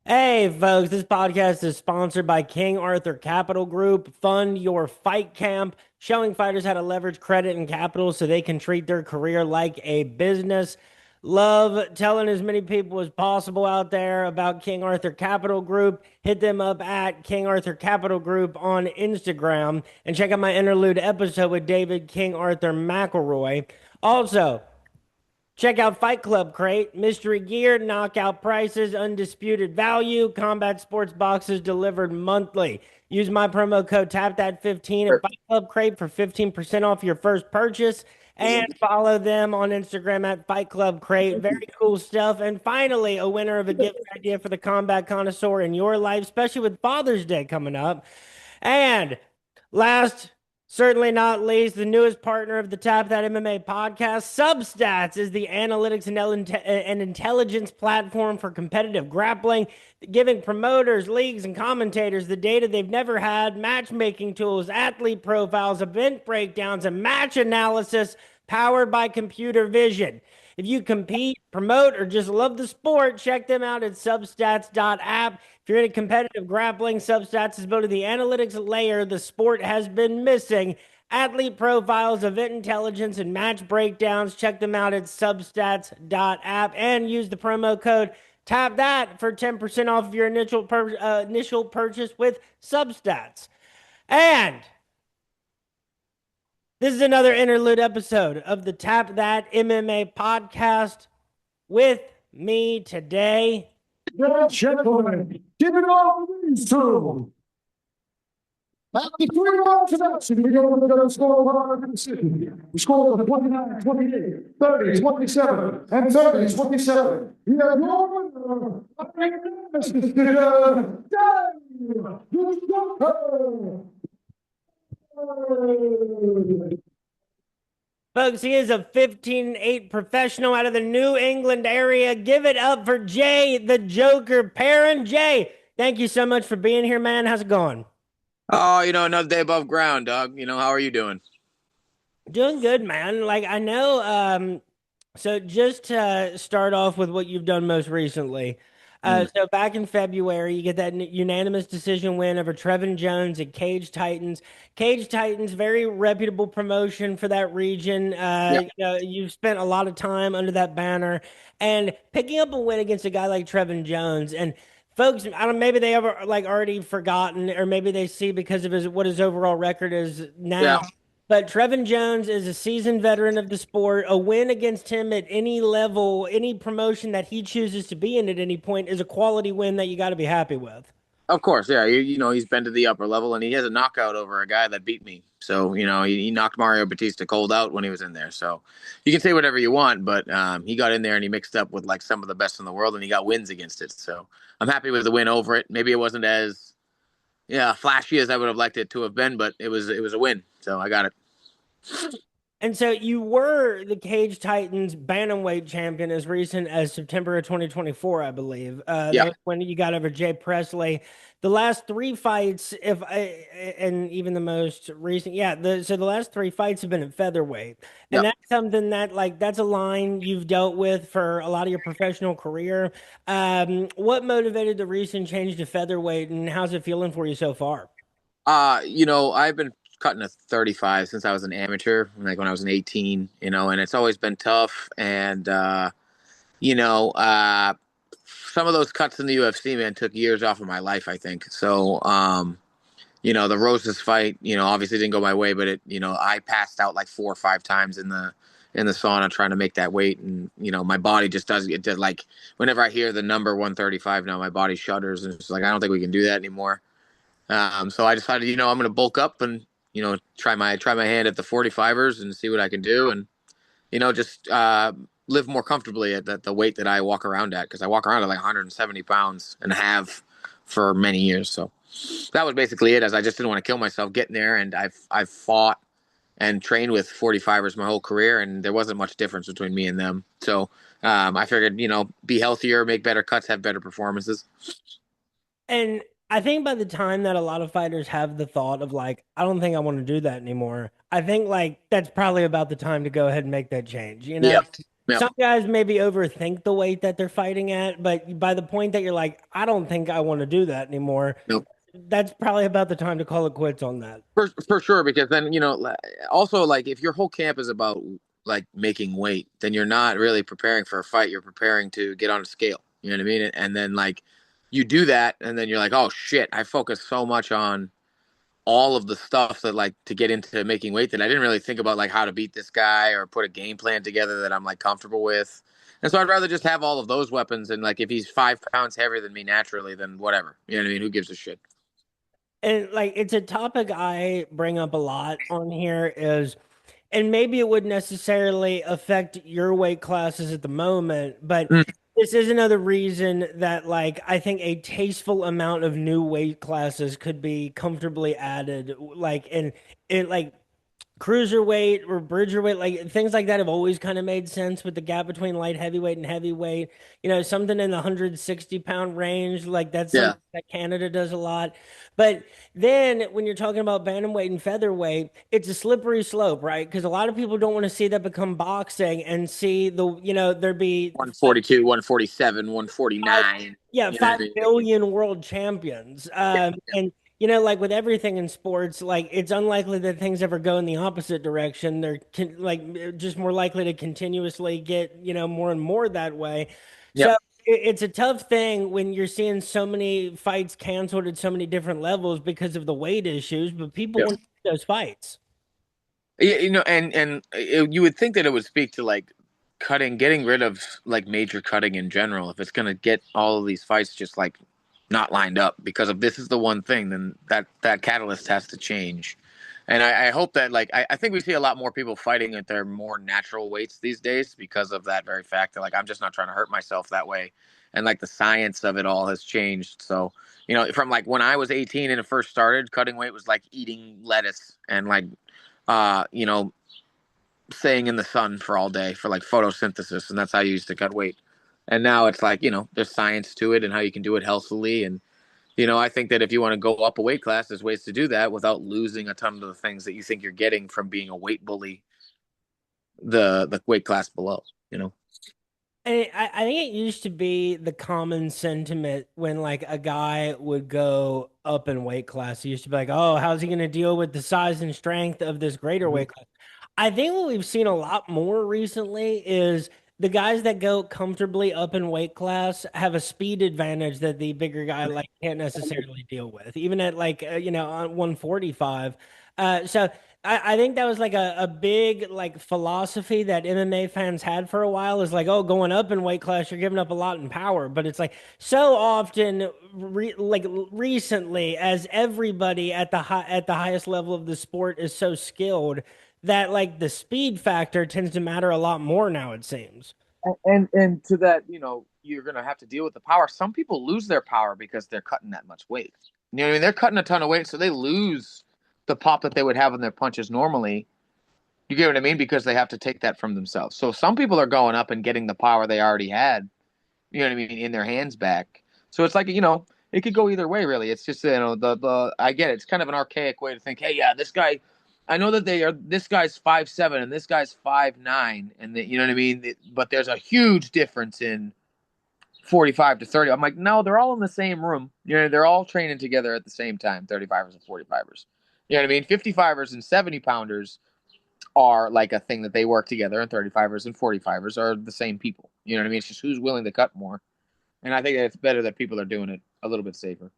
Hey, folks, this podcast is sponsored by King Arthur Capital Group. Fund your fight camp, showing fighters how to leverage credit and capital so they can treat their career like a business. Love telling as many people as possible out there about King Arthur Capital Group. Hit them up at King Arthur Capital Group on Instagram and check out my interlude episode with David King Arthur McElroy. Also, check out Fight Club Crate, mystery gear, knockout prices, undisputed value, combat sports boxes delivered monthly. Use my promo code TAPTHAT15 at Fight Club Crate for 15% off your first purchase. And follow them on Instagram at Fight Club Crate. Very cool stuff. And finally, a winner of a gift idea for the combat connoisseur in your life, especially with Father's Day coming up. And last, certainly not least, the newest partner of the Tap That MMA podcast, Substats, is the analytics and intelligence platform for competitive grappling, giving promoters, leagues, and commentators the data they've never had, matchmaking tools, athlete profiles, event breakdowns, and match analysis powered by computer vision. If you compete, promote, or just love the sport, check them out at substats.app. If you're into competitive grappling, Substats is building the analytics layer the sport has been missing. Athlete profiles, event intelligence, and match breakdowns. Check them out at substats.app and use the promo code Tap That for 10% off of your initial purchase with Substats. And this is another interlude episode of the Tap That MMA podcast. With me today, Gentlemen, give it all to before you go to that, we go to score one decision. We scored 29, 28, 30, 27, and 30, 27. We have no folks, he is a 15-8 professional out of the New England area. Give it up for Jay, the Joker Perrin. Jay, thank you so much for being here, man. How's it going? Oh, another day above ground, dog. How are you doing? Doing good, man. Like, I know, so just to start off with what you've done most recently. Mm. So back in February, you get that unanimous decision win over Trevin Jones at Cage Titans. Cage Titans, very reputable promotion for that region. Yeah, You've spent a lot of time under that banner and picking up a win against a guy like Trevin Jones. And folks, I don't, maybe they ever like already forgotten, or maybe they see because of what his overall record is yeah, now. But Trevin Jones is a seasoned veteran of the sport. A win against him at any level, any promotion that he chooses to be in at any point is a quality win that you got to be happy with. of course. Yeah, he's been to the upper level, and he has a knockout over a guy that beat me. So he knocked Mario Batista cold out when he was in there. So you can say whatever you want, but he got in there and he mixed up with like some of the best in the world, and he got wins against it. So I'm happy with the win over it. Maybe it wasn't as flashy as I would have liked it to have been, but it was a win. So I got it. And so you were the Cage Titans bantamweight champion as recent as September of 2024, I believe. That Yeah. was when you got over Jay Presley. The last three fights, and even the most recent, so the last three fights have been at featherweight, and Yeah. that's something that that's a line you've dealt with for a lot of your professional career. What motivated the recent change to featherweight, and how's it feeling for you so far? I've been cutting a 35 since I was an amateur, like when I was an 18, and it's always been tough. And, you know, uh, some of those cuts in the UFC, man, took years off of my life, I think. So, the Roses fight, obviously didn't go my way, but I passed out like 4 or 5 times in the sauna trying to make that weight. And, my body just does it. Does, like, whenever I hear the number 135 now, my body shudders. And it's like, I don't think we can do that anymore. So I decided, I'm going to bulk up and, try my hand at the 45ers and see what I can do. And, just live more comfortably at the weight that I walk around at. Cause I walk around at like 170 pounds and have for many years. So that was basically it, as I just didn't want to kill myself getting there. And I've fought and trained with 45ers my whole career, and there wasn't much difference between me and them. So I figured, be healthier, make better cuts, have better performances. And I think by the time that a lot of fighters have the thought of like, I don't think I want to do that anymore, I think like that's probably about the time to go ahead and make that change, you know? Yeah. Yep. some guys maybe overthink the weight that they're fighting at, but by the point that you're like, I don't think I want to do that anymore, Yep. that's probably about the time to call it quits on that. For sure, because then also like if your whole camp is about like making weight, then you're not really preparing for a fight. You're preparing to get on a scale. You know what I mean? And then like you do that, and then you're like, oh shit, I focus so much on all of the stuff that like to get into making weight that I didn't really think about like how to beat this guy or put a game plan together that I'm like comfortable with. And so I'd rather just have all of those weapons and like if he's 5 pounds heavier than me naturally, then whatever. You know what I mean? Who gives a shit? And like it's a topic I bring up a lot on here is, and maybe it wouldn't necessarily affect your weight classes at the moment, but Mm, this is another reason that like I think a tasteful amount of new weight classes could be comfortably added, like in like cruiserweight or bridgerweight, like things like that have always kind of made sense with the gap between light heavyweight and heavyweight. Something in the 160-pound range, like that's yeah. something that Canada does a lot. But then when you're talking about bantamweight and featherweight, it's a slippery slope, right? Because a lot of people don't want to see that become boxing and see there be 142, 147, five, 149. yeah, You know what I 5 billion world champions. And like with everything in sports, like it's unlikely that things ever go in the opposite direction. They're just more likely to continuously get, more and more that way. So Yep. it's a tough thing when you're seeing so many fights canceled at so many different levels because of the weight issues, but people Yep. want to see those fights. Yeah, you would think that it would speak to like getting rid of like major cutting in general. If it's gonna get all of these fights just like not lined up because of this is the one thing, then that catalyst has to change. And I hope that like I think we see a lot more people fighting at their more natural weights these days because of that very fact that like I'm just not trying to hurt myself that way. And like the science of it all has changed. So, from like when I was 18 and it first started, cutting weight was like eating lettuce and like uh, you know, staying in the sun for all day for like photosynthesis, and that's how you used to cut weight. And now it's like, there's science to it and how you can do it healthily. And, I think that if you want to go up a weight class, there's ways to do that without losing a ton of the things that you think you're getting from being a weight bully, the weight class below, you know? And I think it used to be the common sentiment when like a guy would go up in weight class. He used to be like, "Oh, how's he going to deal with the size and strength of this greater weight class?" I think what we've seen a lot more recently is the guys that go comfortably up in weight class have a speed advantage that the bigger guy like can't necessarily deal with, even at like on 145. So I think that was like a big like philosophy that MMA fans had for a while is like, oh, going up in weight class, you're giving up a lot in power. But it's like so often, recently, as everybody at the highest level of the sport is so skilled that like the speed factor tends to matter a lot more now, it seems. And to that, you're gonna have to deal with the power. Some people lose their power because they're cutting that much weight. You know what I mean? They're cutting a ton of weight, so they lose the pop that they would have in their punches normally. You get what I mean? Because they have to take that from themselves. So some people are going up and getting the power they already had, you know what I mean, in their hands back. So it's like, it could go either way, really. It's just, the I get it. It's kind of an archaic way to think, hey, yeah, this guy, I know that this guy's 5'7" and this guy's 5'9", and you know what I mean? But there's a huge difference in 45 to 30. I'm like, no, they're all in the same room. They're all training together at the same time, 35ers and 45ers. You know what I mean? 55ers and 70 pounders are like a thing that they work together, and 35ers and 45ers are the same people. You know what I mean? It's just who's willing to cut more. And I think that it's better that people are doing it a little bit safer.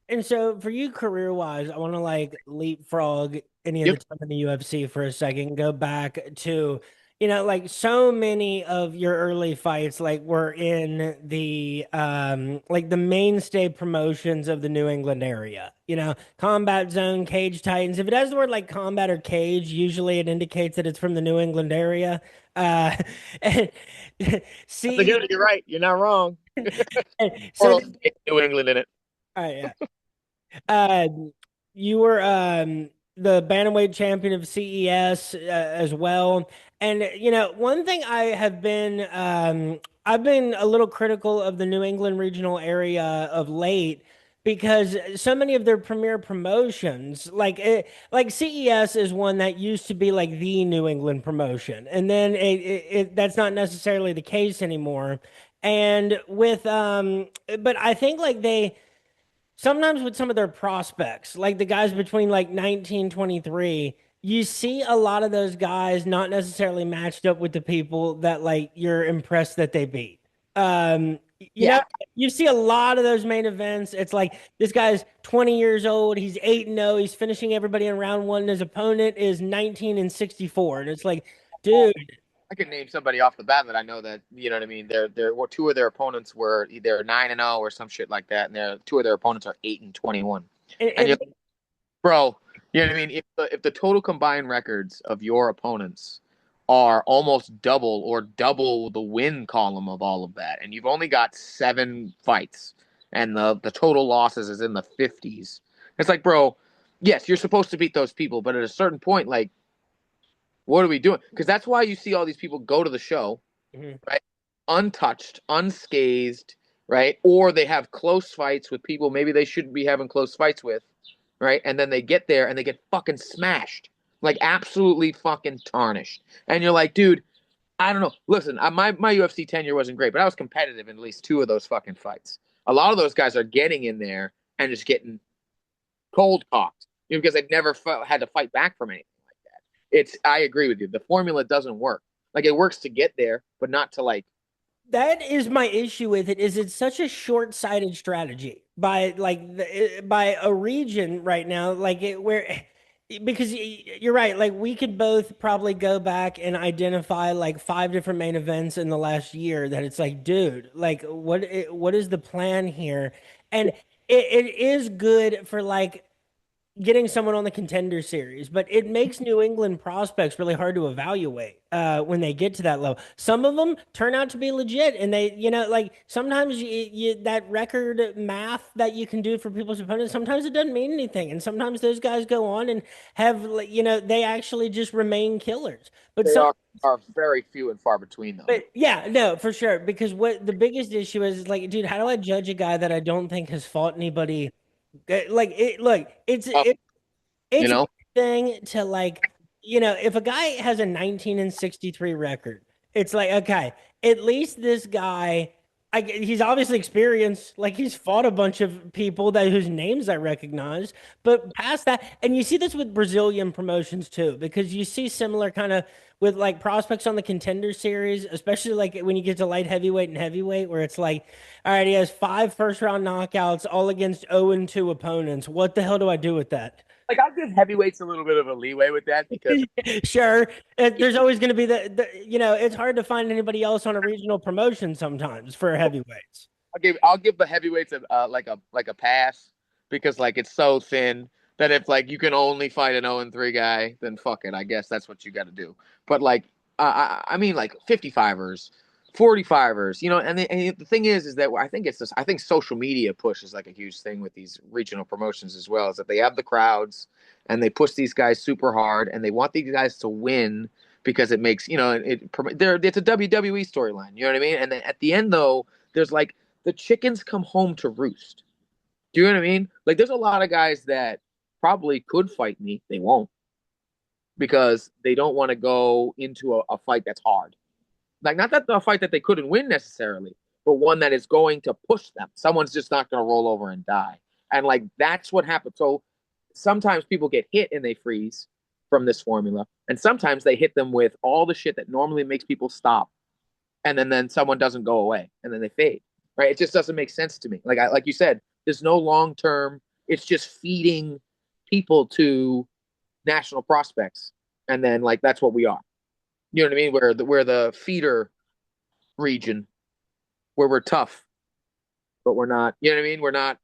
And so for you career wise, I want to like leapfrog any of the Yep. time in the UFC for a second, go back to, like so many of your early fights like were in the like the mainstay promotions of the New England area. Combat Zone, Cage Titans. If it has the word like combat or cage, usually it indicates that it's from the New England area. Uh and That's a see good. You're right. You're not wrong. so Or New England in it. all right, yeah. Uh, you were the bantamweight champion of CES as well, and one thing I've been a little critical of the New England regional area of late because so many of their premier promotions, like CES is one that used to be like the New England promotion, and then that's not necessarily the case anymore. And but I think like they sometimes with some of their prospects, like the guys between like 19, 23, you see a lot of those guys not necessarily matched up with the people that like you're impressed that they beat. You know, Yeah. you see a lot of those main events. It's like this guy's 20 years old, he's 8-0, he's finishing everybody in round one, and his opponent is 19 and 64. And it's like, dude, I could name somebody off the bat that I know that you know what I mean. They're well, two of their opponents were either 9-0 or some shit like that, and two of their opponents are 8-21. and, And you're and like, bro, you know what I mean? If the total combined records of your opponents are almost double or double the win column of all of that, and you've only got 7 fights, and the total losses is in the 50s, it's like, bro, yes, you're supposed to beat those people, but at a certain point, like, what are we doing? Because that's why you see all these people go to the show, Mhm. right? Untouched, unscathed, right? Or they have close fights with people maybe they shouldn't be having close fights with, right? And then they get there and they get fucking smashed, like absolutely fucking tarnished. And you're like, dude, I don't know. Listen, my UFC tenure wasn't great, but I was competitive in at least 2 of those fucking fights. A lot of those guys are getting in there and just getting cold cocked, because they've never had to fight back from anything like that. I agree with you. The formula doesn't work. Like it works to get there, but not to like. That is my issue with it is it's such a short-sighted strategy by by a region right now like it where because you're right, like we could both probably go back and identify like 5 different main events in the last year that it's like, dude, like what is the plan here? And it is good for like getting someone on the contender series, but it makes New England prospects really hard to evaluate when they get to that level. Some of them turn out to be legit, and they, like sometimes that record math that you can do for people's opponents, sometimes it doesn't mean anything, and sometimes those guys go on and have, like, they actually just remain killers. But They some, are very few and far between though. but yeah, no, for sure. Because what the biggest issue is like, dude, how do I judge a guy that I don't think has fought anybody? Like it, look, Uh, you it's one know, thing to like, if a guy has a 19 and 63 record, it's like, okay, at least this guy, he's obviously experienced, like he's fought a bunch of people that whose names I recognize. But past that, and you see this with Brazilian promotions too, because you see similar kind of with like prospects on the contender series, especially like when you get to light heavyweight and heavyweight, where it's like, all right, he has 5 first round knockouts all against 0-2 opponents. What the hell do I do with that? like I'll give heavyweights a little bit of a leeway with that because Sure. There's always going to be it's hard to find anybody else on a regional promotion sometimes for heavyweights. I'll give the heavyweights a pass because like it's so thin that if like you can only fight an 0-3 guy, then fuck it. I guess that's what you got to do. But like I mean like 55ers, 45ers, and the thing is that I think social media push is like a huge thing with these regional promotions as well, is that they have the crowds and they push these guys super hard and they want these guys to win because it makes, it's a WWE storyline, you know what I mean? And then at the end though, there's like the chickens come home to roost. Do you know what I mean? Like, there's a lot of guys that probably could fight me. They won't because they don't want to go into a fight that's hard. Like, not that the fight that they couldn't win necessarily, but one that is going to push them. Someone's just not going to roll over and die. And, like, that's what happens. So sometimes people get hit and they freeze from this formula. And sometimes they hit them with all the shit that normally makes people stop. And then someone doesn't go away and then they fade. Right? It just doesn't make sense to me. Like you said, there's no long term. It's just feeding people to national prospects, and then like that's what we are. You know what I mean? We're the feeder region where we're tough, but we're not. You know what I mean? We're not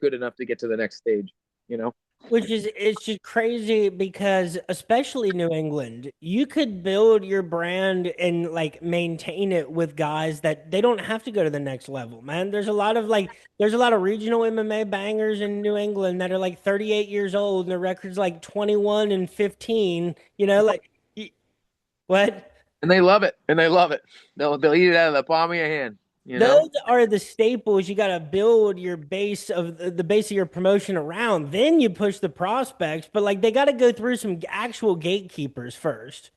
good enough to get to the next stage. You know? Which is it's just crazy because especially New England, you could build your brand and like maintain it with guys that they don't have to go to the next level, man. There's a lot of regional MMA bangers in New England that are like 38 years old and their record's like 21 and 15, what? And they love it, and they love it. They'll eat it out of the palm of your hand. you know? Those are the staples you got to build your base of the base of your promotion around. Then you push the prospects, but like they got to go through some actual gatekeepers first.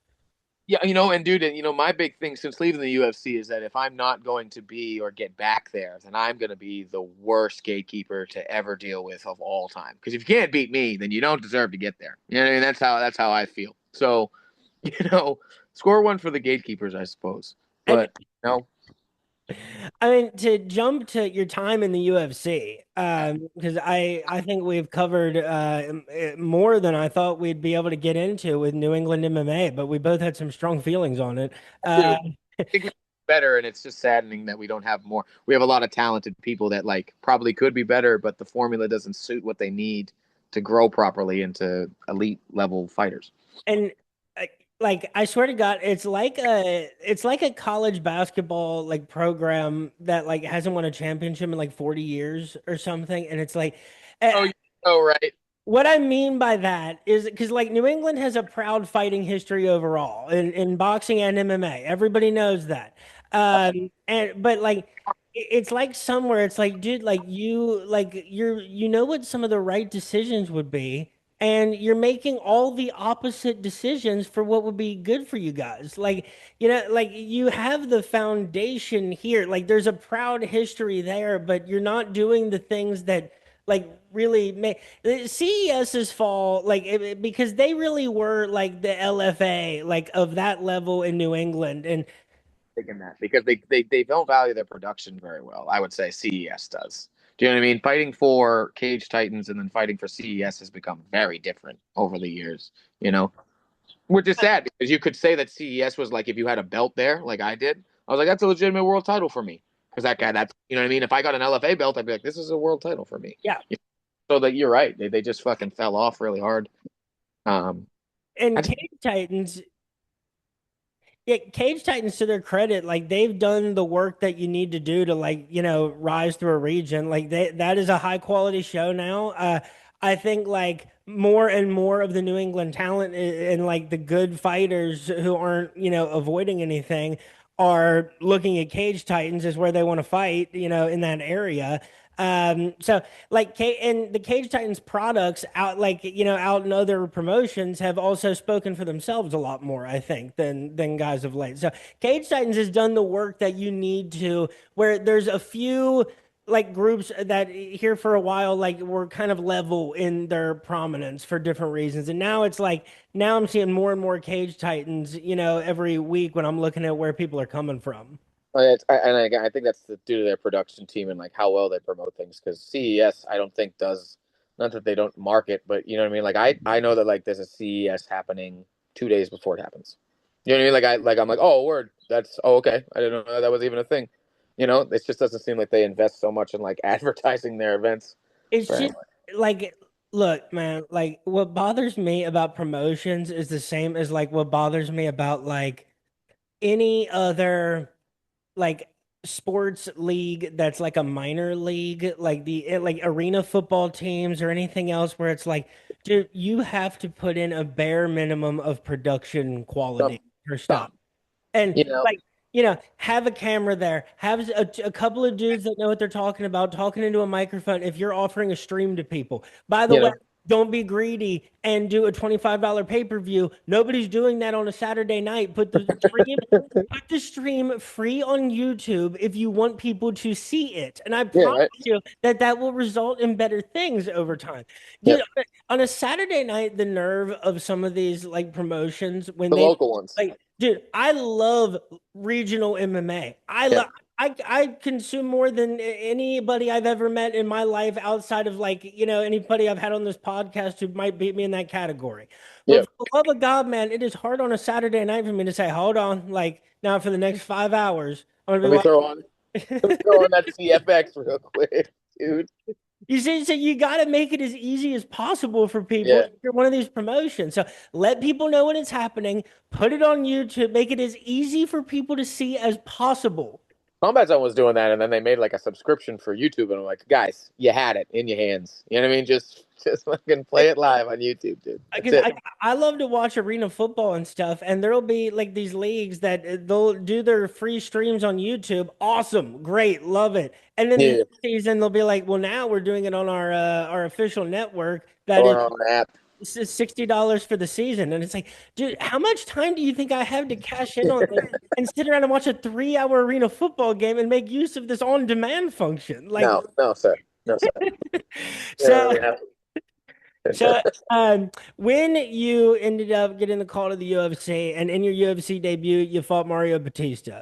Yeah, and dude, my big thing since leaving the UFC is that if I'm not going to be or get back there, then I'm going to be the worst gatekeeper to ever deal with of all time. Because if you can't beat me, then you don't deserve to get there. You know what I mean? That's how I feel. So, you know, score one for the gatekeepers, I suppose. And But I mean, to jump to your time in the UFC, because I think we've covered more than I thought we'd be able to get into with New England MMA, but we both had some strong feelings on it. dude, I think we better, and it's just saddening that we don't have more. We have a lot of talented people that like probably could be better, but the formula doesn't suit what they need to grow properly into elite level fighters. And uh, like I swear to God, it's like a college basketball like program that like hasn't won a championship in like 40 years or something, and it's like. Oh, uh, you know, right? What I mean by that is because like New England has a proud fighting history overall in boxing and MMA. Everybody knows that. And but like it's like somewhere it's like, dude, like you know what some of the right decisions would be, and you're making all the opposite decisions for what would be good for you guys. Like, like you have the foundation here. Like there's a proud history there, but you're not doing the things that like really make CES's fall because they really were like the LFA like of that level in New England. And Thinking that because they don't value their production very well. I would say CES does. Do you know what I mean? Fighting for Cage Titans and then fighting for CES has become very different over the years. You know, which is sad because you could say that CES was like if you had a belt there, like I did. I was like, that's a legitimate world title for me because that guy. That's you know what I mean. If I got an LFA belt, I'd be like, this is a world title for me. yeah, So that you're right. They just fucking fell off really hard. Um, and that's Cage Titans. Yeah, Cage Titans, to their credit, like they've done the work that you need to do to like, rise through a region. Like that is a high quality show now. I think like more and more of the New England talent and like the good fighters who aren't, avoiding anything are looking at Cage Titans as where they want to fight, in that area. So like and the Cage Titans products out like out in other promotions have also spoken for themselves a lot more, I think, than guys of late. So Cage Titans has done the work that you need to, where there's a few like groups that here for a while like were kind of level in their prominence for different reasons. And now it's like now I'm seeing more and more Cage Titans, every week when I'm looking at where people are coming from. I think that's due to their production team and like how well they promote things. Because CES, I don't think does not that they don't market, but you know what I mean. Like I know that like there's a CES happening 2 days before it happens. You know what I mean? I'm like, oh word, that's okay. I didn't know that was even a thing. It just doesn't seem like they invest so much in like advertising their events. It's But just anyway, like, look, man, like what bothers me about promotions is the same as like what bothers me about like any other like sports league that's like a minor league, like like arena football teams or anything else where it's like, dude, you have to put in a bare minimum of production some quality for stuff. some And you know, like, have a camera there, have a couple of dudes that know what they're talking about, talking into a microphone if you're offering a stream to people. By the you way, know, don't be greedy and do a $25 pay-per-view. Nobody's doing that on a Saturday night. Put the stream free on YouTube if you want people to see it. And I yeah, promise right, you that that will result in better things over time. yeah, Dude, on a Saturday night, the nerve of some of these like promotions when the they local ones, like, dude, I love regional MMA. yeah, I consume more than anybody I've ever met in my life outside of like, anybody I've had on this podcast who might beat me in that category. yeah. But for the love of God, man, it is hard on a Saturday night for me to say, hold on, like now for the next 5 hours, I'm Let gonna me throw on let me be throw on watching. that CFX real quick, dude. You see, so you got to make it as easy as possible for people Yeah. if you're one of these promotions. So let people know when it's happening, put it on YouTube, make it as easy for people to see as possible. Combat Zone was doing that, and then they made like a subscription for YouTube, and I'm like, guys, you had it in your hands. You know what I mean? Just fucking play it live on YouTube, dude. That's Because it. I love to watch arena football and stuff, and there'll be like these leagues that they'll do their free streams on YouTube. Awesome, great, love it. And then the Yeah. next season they'll be like, well, now we're doing it on our official network that is Or on an app. $60 for the season. And it's like, dude, how much time do you think I have to cash in on this and sit around and watch a 3 hour arena football game and make use of this on-demand function? Like, No, no, sir. No, sir. You don't so really have So, to. when you ended up getting the call to the UFC, and in your UFC debut, you fought Mario Batista,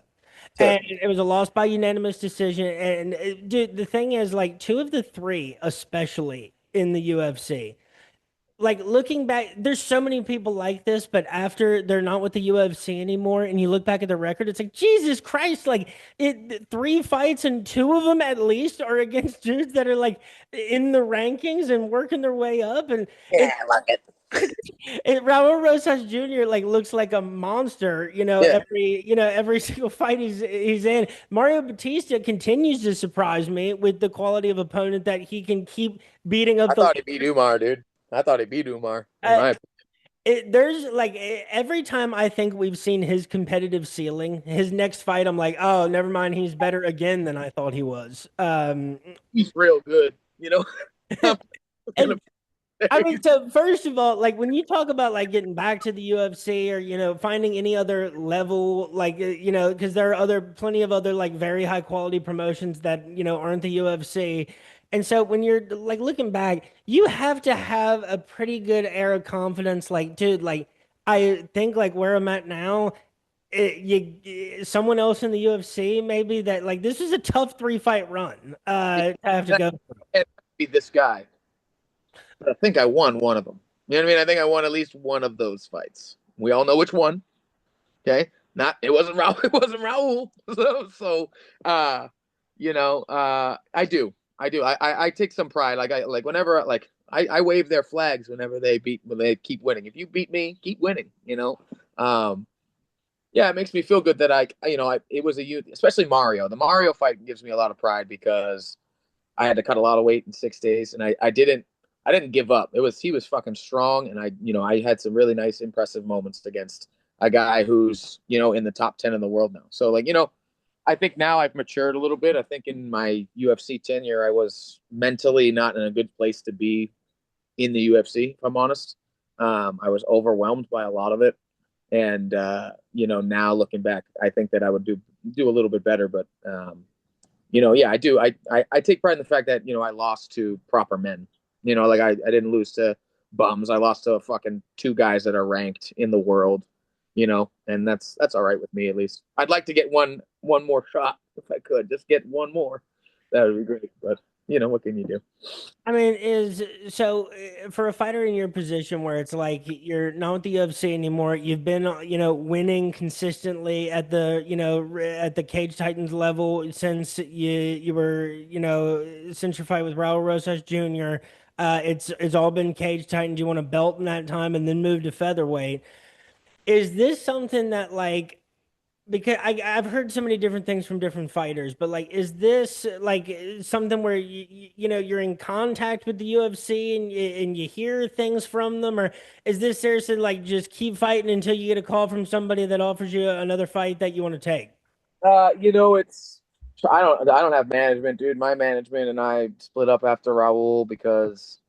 Sure. and it was a loss by unanimous decision. And dude, the thing is, like, two of the three, especially in the UFC, like looking back, there's so many people like this, but after they're not with the UFC anymore, and you look back at the record, it's like Jesus Christ, like three fights and two of them at least are against dudes that are like in the rankings and working their way up, and Yeah, it, I like it. Raul Rosas Jr. like looks like a monster, Yeah. every single fight he's in. Mario Batista continues to surprise me with the quality of opponent that he can keep beating up I the. thought he beat Umar, dude. I thought he beat Umar, in Uh, my opinion. there's like every time I think we've seen his competitive ceiling, his next fight, I'm like, oh, never mind, he's better again than I thought he was. He's real good. You know, I'm gonna And I mean, so first of all, like when you talk about like getting back to the UFC or finding any other level, like because there are plenty of other like very high quality promotions that aren't the UFC, and so when you're like looking back, you have to have a pretty good air of confidence. Like, dude, like I think like where I'm at now, someone else in the UFC maybe that like this is a tough 3 fight run. To have to go. beat this guy. But I think I won one of them. You know what I mean? I think I won at least one of those fights. We all know which one. Okay, not it wasn't Raul. It wasn't Raul. So I do. I take some pride. Like whenever I wave their flags whenever when they keep winning. If you beat me, keep winning. Um, yeah, it makes me feel good that it was a youth, especially Mario. The Mario fight gives me a lot of pride because I had to cut a lot of weight in 6 days, and I didn't give up. He was fucking strong, and I had some really nice, impressive moments against a guy who's in the top 10 in the world now. So I think now I've matured a little bit. I think in my UFC tenure, I was mentally not in a good place to be in the UFC. If I'm honest, I was overwhelmed by a lot of it, and now looking back, I think that I would do a little bit better, but. Yeah, I do. I take pride in the fact that, I lost to proper men. Like I didn't lose to bums. I lost to fucking two guys that are ranked in the world, and that's all right with me at least. I'd like to get one more shot if I could. Just get one more. That would be great. But what can you do? I mean, is so for a fighter in your position where it's like you're not with the UFC anymore, you've been, winning consistently at at the Cage Titans level since you were, since your fight with Raul Rosas Jr. It's all been Cage Titans. You won a belt in that time and then moved to featherweight. Is this something that like because I've heard so many different things from different fighters, but like, is this like something where you're in contact with the UFC and you hear things from them, or is this seriously like just keep fighting until you get a call from somebody that offers you another fight that you want to take? It's I don't have management, dude. My management and I split up after Raul because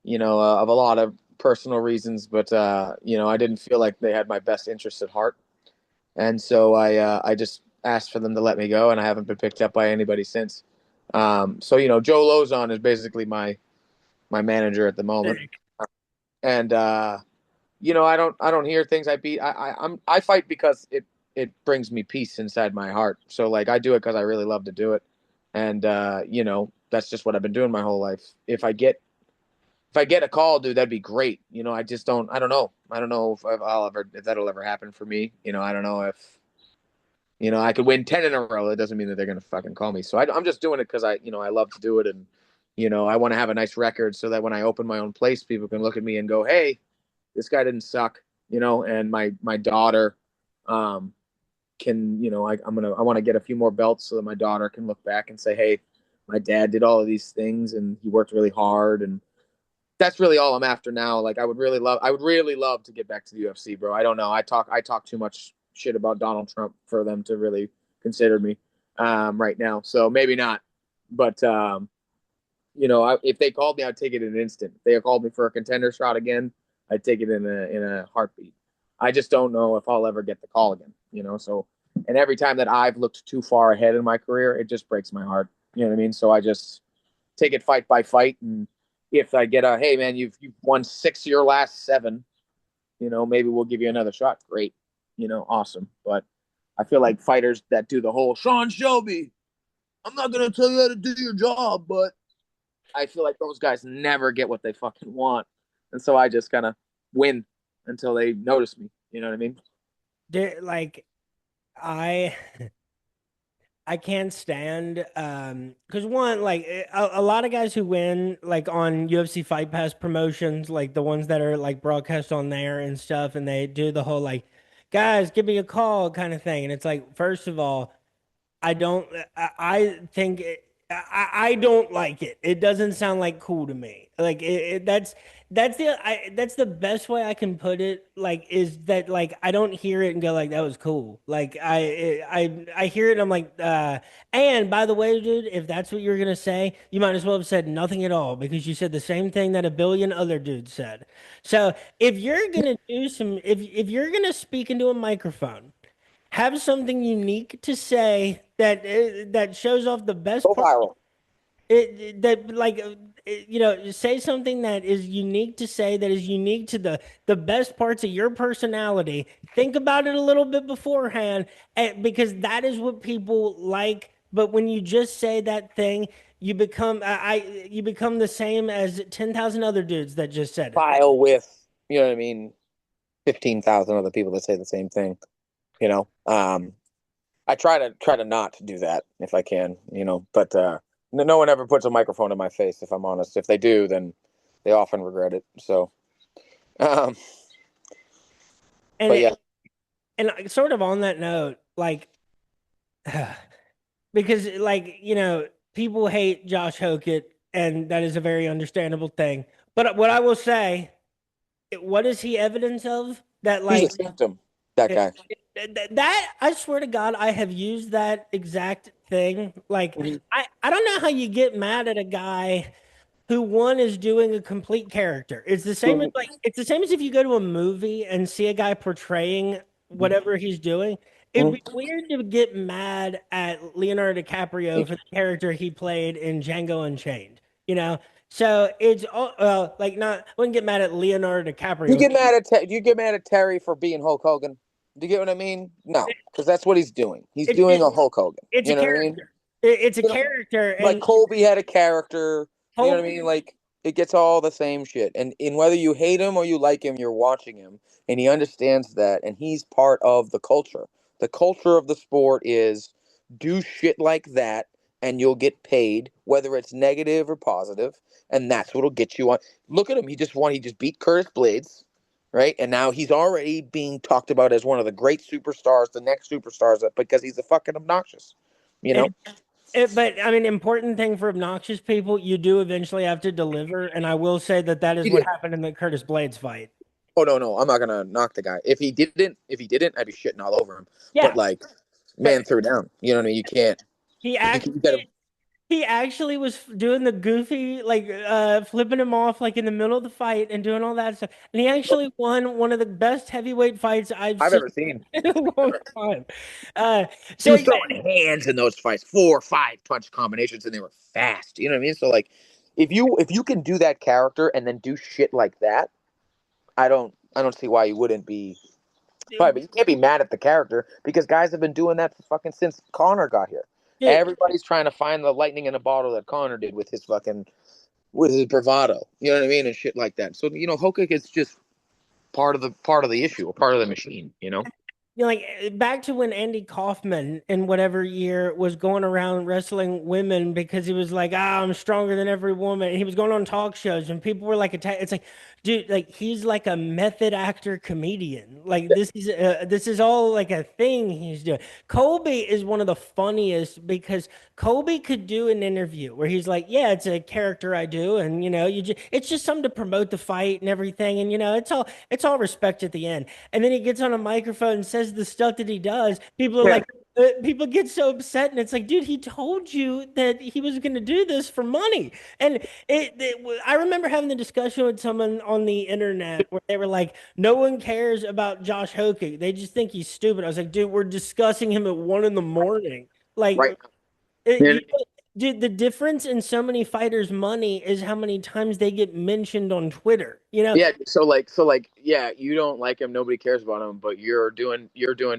of a lot of personal reasons, but I didn't feel like they had my best interests at heart. And so I just asked for them to let me go, and I haven't been picked up by anybody since. So Joe Lozon is basically my manager at the moment, and I don't hear things. I fight because it brings me peace inside my heart. So like I do it because I really love to do it, and that's just what I've been doing my whole life. If I get a call, dude, that'd be great. I just don't. I don't know if that'll ever happen for me. I don't know if I could win 10 in a row. That doesn't mean that they're gonna fucking call me. So I'm just doing it because I love to do it, and I want to have a nice record so that when I open my own place, people can look at me and go, "Hey, this guy didn't suck." And my daughter, um, can, I want to get a few more belts so that my daughter can look back and say, hey, my dad did all of these things and he worked really hard. And that's really all I'm after now. Like I would really love to get back to the UFC, bro. I don't know. I talk too much shit about Donald Trump for them to really consider me right now. So maybe not. But if they called me, I'd take it in an instant. If they called me for a contender shot again, I'd take it in a heartbeat. I just don't know if I'll ever get the call again. So and every time that I've looked too far ahead in my career, it just breaks my heart. You know what I mean? So I just take it fight by fight, and if I get hey man, you've won 6 of your last 7, maybe we'll give you another shot. Great, awesome. But I feel like fighters that do the whole Sean Shelby, I'm not gonna tell you how to do your job, but I feel like those guys never get what they fucking want, and so I just kind of win until they notice me. You know what I mean? Like I I can't stand because one like a lot of guys who win like on UFC Fight Pass promotions, like the ones that are like broadcast on there and stuff, and they do the whole like, guys, give me a call kind of thing, and it's like, first of all, I don't. I think I don't like it. It doesn't sound like cool to me. Like that's the best way I can put it. Like is that like I don't hear it and go like that was cool. Like I hear it and I'm like and by the way, dude, if that's what you're gonna say, you might as well have said nothing at all because you said the same thing that a billion other dudes said. So if you're gonna do some, if you're gonna speak into a microphone, have something unique to say that shows off the best Go part. viral. That like say something that is unique to say that is unique to the best parts of your personality. Think about it a little bit beforehand, because that is what people like. But when you just say that thing, you become you become the same as 10,000 other dudes that just said it. File with, 15,000 other people that say the same thing. You know, I try to not do that if I can. But no one ever puts a microphone in my face. If I'm honest, if they do, then they often regret it. So, um, And but yeah, sort of on that note, like because like people hate Josh Hokett, and that is a very understandable thing. But what I will say, what is he evidence of? That he's a like symptom. That guy. that I swear to God, I have used that exact thing. Like Mhm. I don't know how you get mad at a guy who one is doing a complete character. It's the same as Mhm. like it's the same as if you go to a movie and see a guy portraying whatever he's doing. It'd be weird to get mad at Leonardo DiCaprio for the character he played in Django Unchained, you know? So it's all well, like not I wouldn't get mad at Leonardo You DiCaprio. get mad at you get mad at Terry for being Hulk Hogan. Do you get what I mean? No, because that's what he's doing. He's It, doing it a Hulk Hogan. it's a You know what I mean? character. It's a You know, character, like and Colby had a character. You know Hope what I mean? Like it gets all the same shit. And in whether you hate him or you like him, you're watching him, and he understands that, and he's part of the culture. The culture of the sport is do shit like that, and you'll get paid, whether it's negative or positive, and that's what'll get you on. Look at him. He just won. He just beat Curtis Blades, right? And now he's already being talked about as one of the great superstars, the next superstars, because he's a fucking obnoxious. You and know, but I mean, important thing for obnoxious people, you do eventually have to deliver, and I will say that that is he what did. happened in the Curtis Blades fight. Oh no, I'm not gonna knock the guy. If he didn't, I'd be shitting all over him. But Yeah, like, but man threw down. You know what I mean? You can't. he You gotta. actually was doing the goofy, like flipping him off like in the middle of the fight and doing all that stuff. And he actually won one of the best heavyweight fights I've I've seen ever seen. in a long time. Uh, He so was yeah, throwing hands in those fights, 4 or 5 punch combinations, and they were fast. You know what I mean? So like, if you can do that character and then do shit like that, I don't see why you wouldn't be. Right, but you can't be mad at the character because guys have been doing that for fucking since Connor got here. dude, Everybody's trying to find the lightning in a bottle that Connor did with his bravado. You know what I mean, and shit like that. So Hokuk is just part of the issue, a part of the machine. like back to when Andy Kaufman in whatever year was going around wrestling women because he was like, I'm stronger than every woman. And he was going on talk shows and people were like, it's like, dude, like he's like a method actor comedian. Like this is all like a thing he's doing. Colby is one of the funniest because Colby could do an interview where he's like, yeah, it's a character I do, and it's just something to promote the fight and everything, and it's all respect at the end. And then he gets on a microphone and says the stuff that he does. People are Yeah. like, people get so upset, and it's like, dude, he told you that he was going to do this for money. And I remember having the discussion with someone on the internet where they were like, no one cares about Josh Hoke. They just think he's stupid. I was like, dude, we're discussing him at 1 in the morning. Like, Right. it, Yeah. you dude, the difference in so many fighters' money is how many times they get mentioned on Twitter. Yeah, so like yeah, you don't like him, nobody cares about him, but you're doing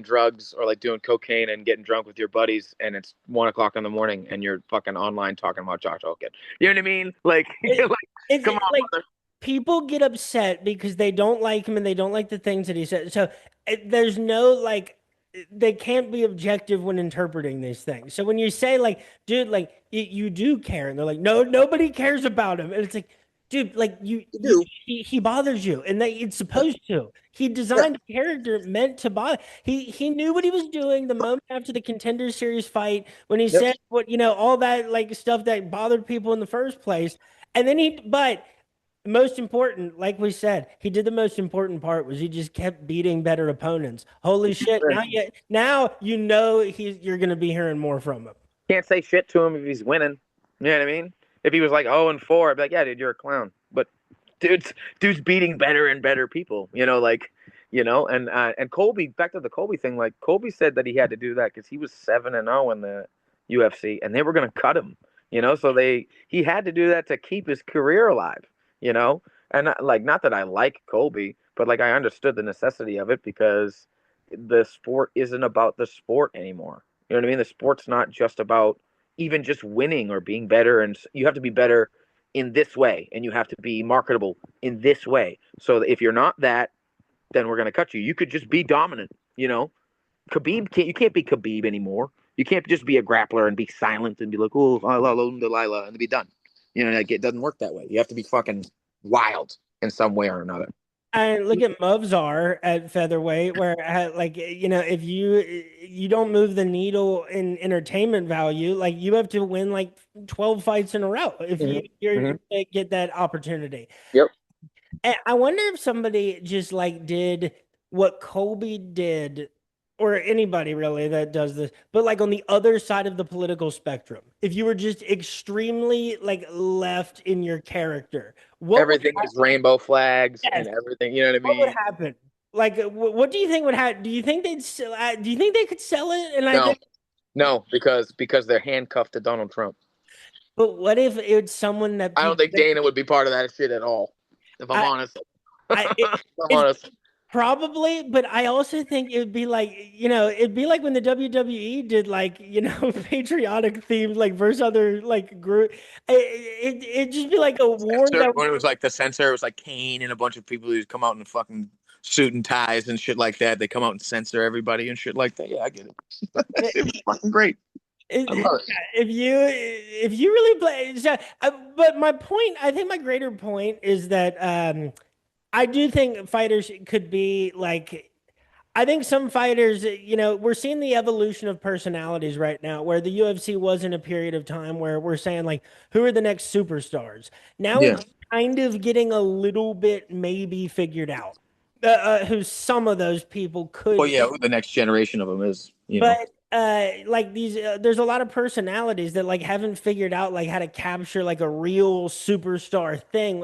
drugs or like doing cocaine and getting drunk with your buddies, and it's 1 o'clock in the morning, and you're fucking online talking about Josh Hogan. You know what I mean? Like, It, like, come it's on, like brother. people get upset because they don't like him and they don't like the things that he said. So there's no like they can't be objective when interpreting these things. So when you say like, dude, like you do care, and they're like, no, nobody cares about him, and it's like, dude, like You do. he bothers you, and that it's Yeah, supposed to. He yeah, designed a character meant to bother. He knew what he was doing the moment after the Contender Series fight when he yep. said what all that like stuff that bothered people in the first place. And then but most important, like we said, he did the most important part was he just kept beating better opponents. Holy shit. You're gonna be hearing more from him. Can't say shit to him if he's winning. You know what I mean? If he was like 0-4, I'd be like, yeah, dude, you're a clown. But dude's beating better and better people. And Colby, back to the Colby thing. Like Colby said that he had to do that because he was 7-0 in the UFC, and they were gonna cut him. So he had to do that to keep his career alive. You know, and like not that I like Colby, but like I understood the necessity of it because the sport isn't about the sport anymore. You know what I mean? The sport's not just about even just winning or being better, and you have to be better in this way, and you have to be marketable in this way. So if you're not that, then we're gonna cut you. You could just be dominant. You can't be Khabib anymore. You can't just be a grappler and be silent and be like, oh, Delilah, and be done. Like it doesn't work that way. You have to be fucking wild in some way or another. And look at Movzar at featherweight, where like if you don't move the needle in entertainment value, like you have to win like 12 fights in a row if Mm-hmm. you're Mm-hmm. to get that opportunity. Yep. And I wonder if somebody just like did what Colby did, or anybody really that does this, but like on the other side of the political spectrum. If you were just extremely like left in your character, what would Everything is rainbow flags yes, and everything. You know what I what would mean? happen? Like, what do you think would happen? Do you think they'd sell? Do you think they could sell it? And I No, think, no, because they're handcuffed to Donald Trump. but what if it's someone that I don't people think Dana would be part of that shit at all. If I'm I, honest. it, If I'm it's honest. probably, but I also think it would be like, it'd be like when the WWE did like, patriotic themes like versus other like group. It'd just be like a war that When it was like the censor, it was like Kane and a bunch of people who'd come out in fucking suit and ties and shit like that. They come out and censor everybody and shit like that. Yeah, I get it. That shit was fucking great. I love it. if you really play. So, but my point, I think my greater point is that I do think fighters could be like. I think some fighters, we're seeing the evolution of personalities right now, where the UFC was in a period of time where we're saying, like, who are the next superstars? Now Yeah. it's kind of getting a little bit maybe figured out who some of those people Well, could yeah, be. who the next generation of them is. But like these, there's a lot of personalities that like haven't figured out like how to capture like a real superstar thing.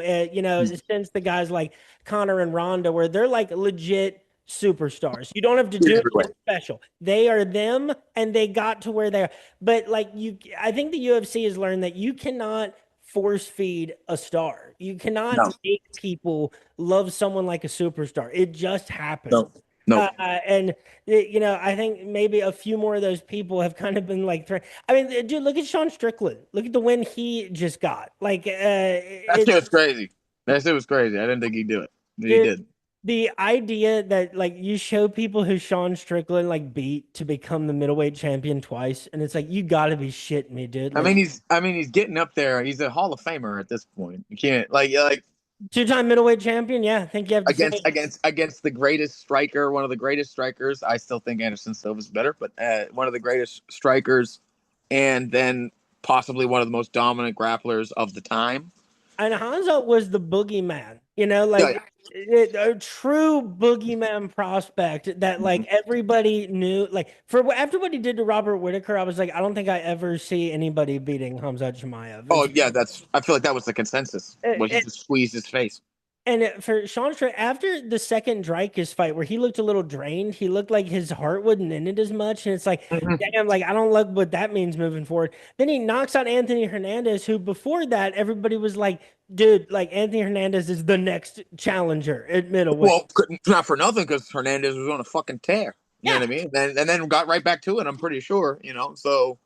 Since the guys like Connor and Ronda, where they're like legit superstars. You don't have to do Everywhere. anything special. They are them, and they got to where they are. But like I think the UFC has learned that you cannot force feed a star. You cannot No, make people love someone like a superstar. It just happens. no, no. And I think maybe a few more of those people have kind of been like, I mean, dude, look at Sean Strickland. Look at the win he just got. Like, That shit was crazy. That shit was crazy. I didn't think he'd do it, but he dude, did. the idea that like you show people who Sean Strickland like beat to become the middleweight champion twice, and it's like you got to be shitting me, dude. Like I mean, he's getting up there. He's a Hall of Famer at this point. You can't like two-time middleweight champion. Yeah, I think you have to say against the greatest striker, one of the greatest strikers. I still think Anderson Silva's better, but one of the greatest strikers, and then possibly one of the most dominant grapplers of the time. and Hanzo was the boogeyman, Yeah, yeah. a true boogeyman prospect that like everybody knew. Like after what he did to Robert Whitaker, I was like, I don't think I ever see anybody beating Hamzat Chimaev. Oh yeah, that's. I feel like that was the consensus. Was he It, just squeezed his face? For Sean Strickland, after the second Dreykus fight where he looked a little drained, he looked like his heart wasn't in it as much. And it's like, Mhm. damn, like I don't like what that means moving forward. Then he knocks out Anthony Hernandez, who before that, everybody was like, dude, like Anthony Hernandez is the next challenger at middleweight. Well, not for nothing because Hernandez was on a fucking tear. You know Yeah. what I mean? And then got right back to it. I'm pretty sure. So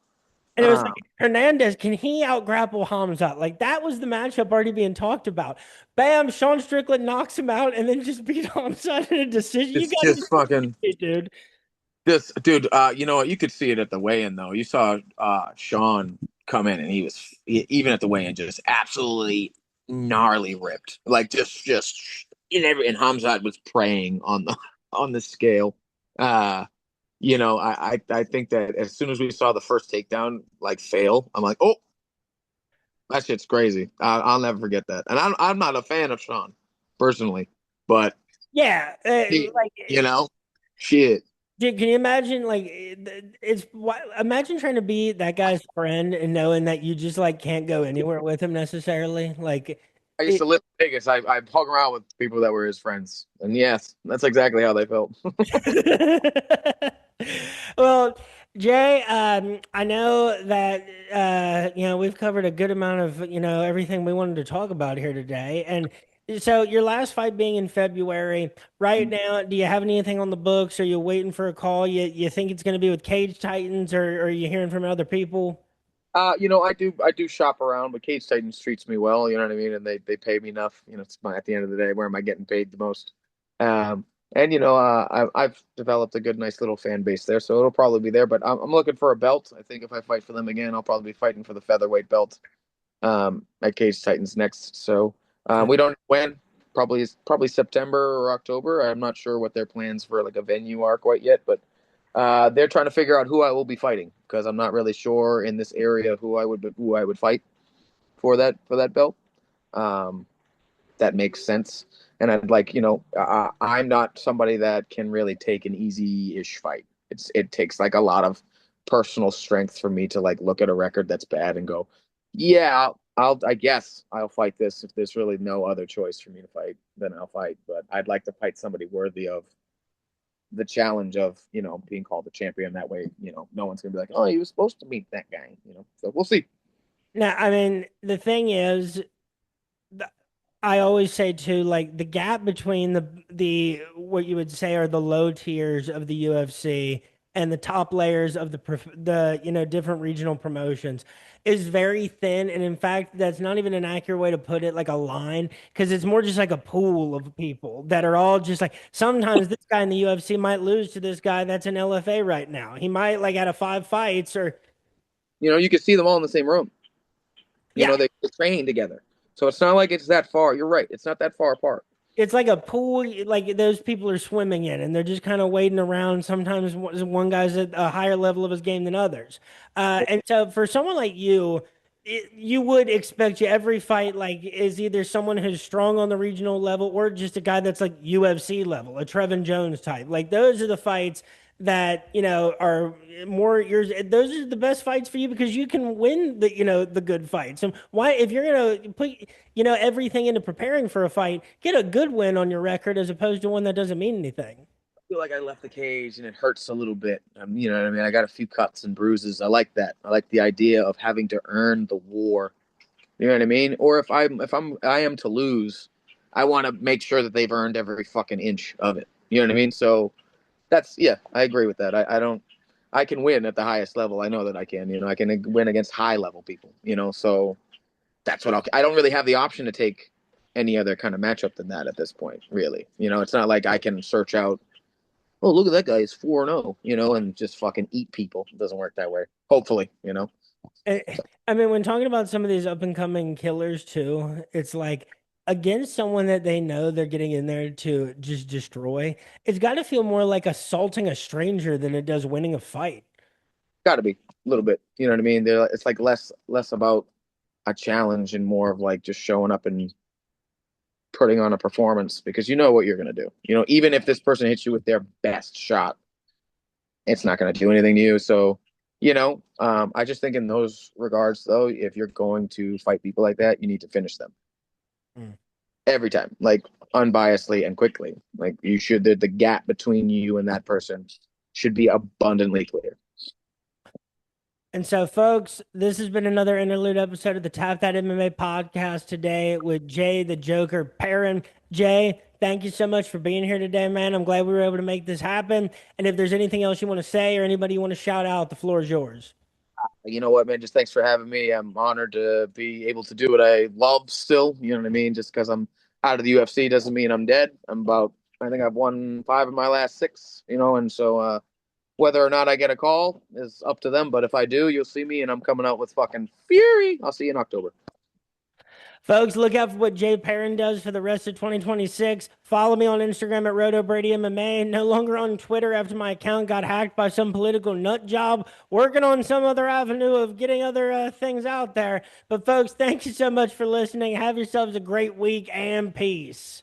And it was like um, Hernandez, can he out grapple Hamzat? Like that was the matchup already being talked about. Bam, Sean Strickland knocks him out and then just beat Hamzat in a decision. You it's gotta be just fucking. kidding me, dude. This dude, you know what? You could see it at the weigh-in though. You saw Sean come in, and even at the weigh-in just absolutely gnarly ripped, like just and Hamzat was praying on the on the scale. Uh, I think that as soon as we saw the first takedown like fail, I'm like, oh, that shit's crazy. I'll never forget that. And I'm not a fan of Sean personally, but Yeah, he, like you know, shit. dude, can you imagine like imagine trying to be that guy's friend and knowing that you just like can't go anywhere with him necessarily. Like I used it to live in Vegas. I hung around with people that were his friends, and yes, that's exactly how they felt. Well, Jay, I know that we've covered a good amount of everything we wanted to talk about here today, and so your last fight being in February, right now, do you have anything on the books? Are you waiting for a call? You think it's going to be with Cage Titans, or are you hearing from other people? I do shop around, but Cage Titans treats me well. You know what I mean, and they pay me enough. It's at the end of the day, where am I getting paid the most? Um, and I've developed a good, nice little fan base there, so it'll probably be there. But I'm looking for a belt. I think if I fight for them again, I'll probably be fighting for the featherweight belt at Cage Titans next. So we don't know when. Probably September or October. I'm not sure what their plans for like a venue are quite yet, but they're trying to figure out who I will be fighting because I'm not really sure in this area who I would fight for that belt. Um, that makes sense. And I'd like, I'm not somebody that can really take an easy-ish fight. It takes like a lot of personal strength for me to like look at a record that's bad and go, yeah, I guess I'll fight this. If there's really no other choice for me to fight, then I'll fight. But I'd like to fight somebody worthy of the challenge of, being called the champion. That way, no one's gonna be like, oh, you were supposed to meet that guy. So we'll see. Now, I mean, the thing is, th- I always say too, like the gap between the what you would say are the low tiers of the UFC and the top layers of the different regional promotions is very thin. And in fact, that's not even an accurate way to put it, like a line, because it's more just like a pool of people that are all just like sometimes this guy in the UFC might lose to this guy that's in LFA right now. He might like out of 5 fights or You can see them all in the same room. yeah. They train together. So it's not like it's that far. You're right. It's not that far apart. It's like a pool, like those people are swimming in, and they're just kind of waiting around. Sometimes one guy's at a higher level of his game than others. And so for someone like you, you would expect you every fight like is either someone who's strong on the regional level or just a guy that's like UFC level, a Trevin Jones type. Like those are the fights that are more yours. Those are the best fights for you because you can win the good fights. And why if you're gonna put everything into preparing for a fight, get a good win on your record as opposed to one that doesn't mean anything. I feel like I left the cage and it hurts a little bit. You know what I mean? I got a few cuts and bruises. I like that. I like the idea of having to earn the war. You know what I mean? Or if I am to lose, I want to make sure that they've earned every fucking inch of it. You know what I mean? So yeah, I agree with that. I don't. I can win at the highest level. I know that I can. I can win against high level people. So that's what I don't really have the option to take any other kind of matchup than that at this point, really. It's not like I can search out, oh, look at that guy, he's 4-0, and just fucking eat people. It doesn't work that way. Hopefully. Eh, I mean, when talking about some of these up and coming killers too, it's like against someone that they know they're getting in there to just destroy, it's got to feel more like assaulting a stranger than it does winning a fight. Got to be a little bit. You know what I mean? It's like less about a challenge and more of like just showing up and putting on a performance because you know what you're gonna do. Even if this person hits you with their best shot, it's not gonna do anything to you. So, I just think in those regards, though, if you're going to fight people like that, you need to finish them Mm. every time, like unbiasedly and quickly. Like you should. The gap between you and that person should be abundantly clear. And so, folks, this has been another interlude episode of the Tap That MMA podcast today with Jay the Joker Perrin. Jay, thank you so much for being here today, man. I'm glad we were able to make this happen. And if there's anything else you want to say or anybody you want to shout out, the floor is yours. You know what, man? Just thanks for having me. I'm honored to be able to do what I love still. You know what I mean? Just because I'm out of the UFC doesn't mean I'm dead. I think I've won 5 of my last 6, and so whether or not I get a call is up to them. But if I do, you'll see me, and I'm coming out with fucking fury. I'll see you in October. Folks, look out for what Jay Perrin does for the rest of 2026. Follow me on Instagram at RotoBrady MMA. No longer on Twitter after my account got hacked by some political nut job. Working on some other avenue of getting other things out there. But folks, thank you so much for listening. Have yourselves a great week and peace.